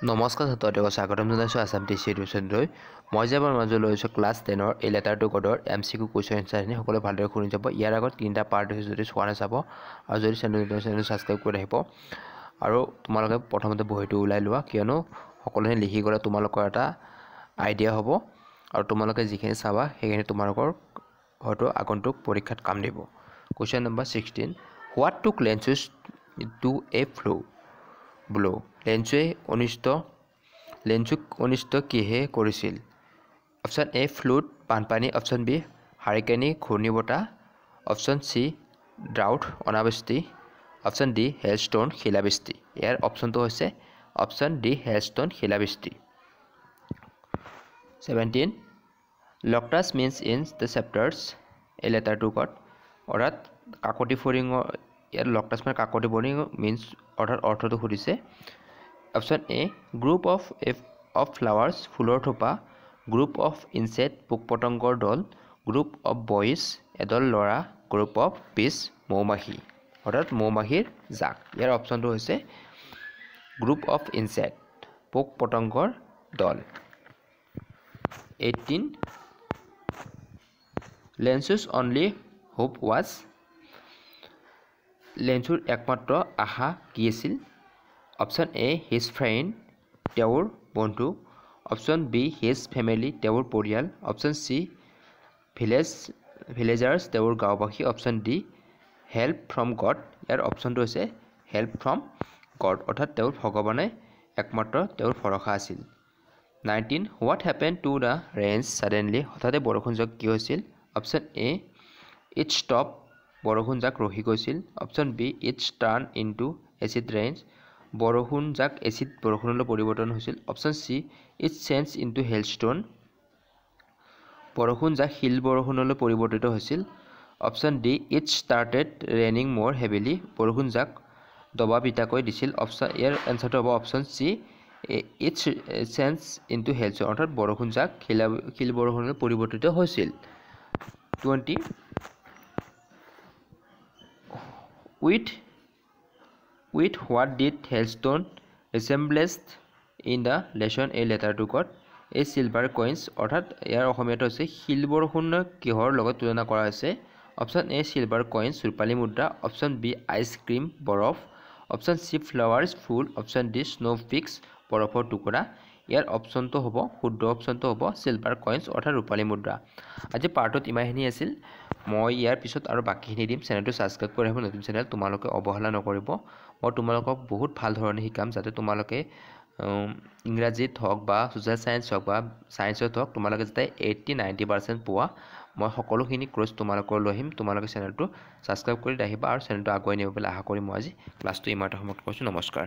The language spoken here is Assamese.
নমস্কাৰ ছাত্ৰসকলক স্বাগতম জনাইছোঁ আসাম টিচি এডুকেশ্যনলৈ। মই যে মাজত লৈছোঁ ক্লাছ 10ৰ এই লেটাৰ টু গডৰ MCQ কুৱেশ্যন এনচাৰখিনি সকলোৱে ভালদৰে শুনি যাব। ইয়াৰ আগত তিনিটা পাৰ্ট হৈছে, যদি চোৱা নাচাব আৰু যদি চেনেলটো ছাবস্ক্ৰাইব কৰি ৰাখিব। আৰু তোমালোকে প্ৰথমতে বহীটো ওলাই লোৱা, কিয়নো সকলোখিনি লিখি গ'লে তোমালোকৰ এটা আইডিয়া হ'ব আৰু তোমালোকে যিখিনি চাবা সেইখিনি তোমালোকৰ হয়তো আগন্তুক পৰীক্ষাত কাম দিব। কুৱেশ্যন নম্বৰ 16, হোৱাট টুক লেঞ্চুছ টু এ ফ্লো ব্লো? লেঞ্চুক অনিষ্ট কিহে কৰিছিল? অপশ্যন এ ফ্লুড বানপানী, অপশ্যন বি হাৰিকেনি ঘূৰ্ণীবতাহ, অপশ্যন চি ড্ৰাউট অনাবৃষ্টি, অপশ্যন ডি হেলষ্টৰ্ম শিলাবৃষ্টি। ইয়াৰ অপশ্যনটো হৈছে অপশ্যন ডি হেলষ্টৰ্ম শিলাবৃষ্টি। 17, locusts means in the chapters a letter to God, অৰ্থাৎ কাকতি ফৰিঙৰ, ইয়াত লকটাছ মানে কাকতি ফৰিং মিনছ অৰ্থাৎ অৰ্থটো সুধিছে। Option A group of flowers ফুলৰ থোপা, গ্ৰুপ অফ ইনচেক্ট পোক পতংগৰ দল, গ্ৰুপ অফ বইজ এদল ল'ৰা, গ্ৰুপ অফ বিজ মৌমাখি অৰ্থাৎ মৌমাখিৰ জাক। ইয়াৰ অপশ্যনটো হৈছে গ্ৰুপ অফ ইনচেক্ট পোক পতংগৰ দল। 18, লেঞ্চুছ অনলি হোপ ৱাজ, লেঞ্চুৰ একমাত্ৰ আশা কি আছিল? অপশ্যন এ হিজ ফ্ৰেণ্ড তেওঁৰ বন্ধু, অপশ্যন বি হিজ ফেমিলি তেওঁৰ পৰিয়াল, অপশ্যন চি ভিলেজাৰ্ছ তেওঁৰ গাঁওবাসী, option D help from God. ইয়াৰ অপশ্যনটো হৈছে হেল্প ফ্ৰম গড অৰ্থাৎ তেওঁৰ ভগৱানে একমাত্ৰ তেওঁৰ ভৰসা আছিল। 19, what happen to the rains suddenly, হঠাতে বৰষুণজাক কি হৈছিল? অপশ্যন এ ইট ষ্টপ, বৰষুণজাক ৰখি গৈছিল, option B its turn into acid rains, বৰষুণজাক এচিড বৰষুণলৈ পৰিৱৰ্তন হৈছিল, option C its change into hailstorm, বৰষুণজাক শিল বৰষুণলৈ পৰিৱৰ্তিত হৈছিল, option D its started raining more heavily, বৰষুণজাক দবা পিটাকৈ দিছিল। ইয়াৰ এনচাৰটো হ'ব option C its change into hailstorm অৰ্থাৎ বৰষুণজাক শিল বৰষুণলৈ পৰিৱৰ্তিত হৈছিল। 20, with what did hailstone resembled in the lesson a letter to God? A silver coins অৰ্থাৎ ইয়াৰ অসমীয়াটো হৈছে শিল বৰষুণ কিহৰ লগত তুলনা কৰা হৈছে? অপশ্যন এ চিলভাৰ কইনছ ৰূপালী মুদ্ৰা, অপশ্যন বি আইচ ক্ৰীম বৰফ, অপশ্যন চি ফ্লাৱাৰ্ছ ফুল, অপশ্যন ডি স্ন' পিক্স বৰফৰ টুকুৰা। ইয়াৰ অপশ্যনটো হ'ব শুদ্ধ অপশ্যনটো হ'ব চিলভাৰ কইনছ অৰ্থাৎ ৰূপালী মুদ্ৰা। আজি পাৰ্টত ইমানখিনি আছিল। মই ইয়াৰ পিছত আৰু বাকীখিনি দিম। চেনেলটো ছাবস্ক্ৰাইব কৰি ৰাখিব, নতুন চেনেল তোমালোকে অৱহেলা নকৰিব। মই তোমালোকক বহুত ভাল ধৰণে শিকাম, যাতে তোমালোকে ইংৰাজীত হওক বা ছ'চিয়েল ছায়েন্স হওক বা ছায়েন্সত হওক তোমালোকে যাতে 80-90% পোৱা। মই সকলোখিনি কোৰ্চ তোমালোকৰ লৈ আহিম। তোমালোকে চেনেলটো ছাবস্ক্ৰাইব কৰি ৰাখিবা আৰু চেনেলটো আগুৱাই নিব বুলি আশা কৰি মই আজি ক্লাছটো ইমানতে সমাপ্ত কৰিছোঁ। নমস্কাৰ।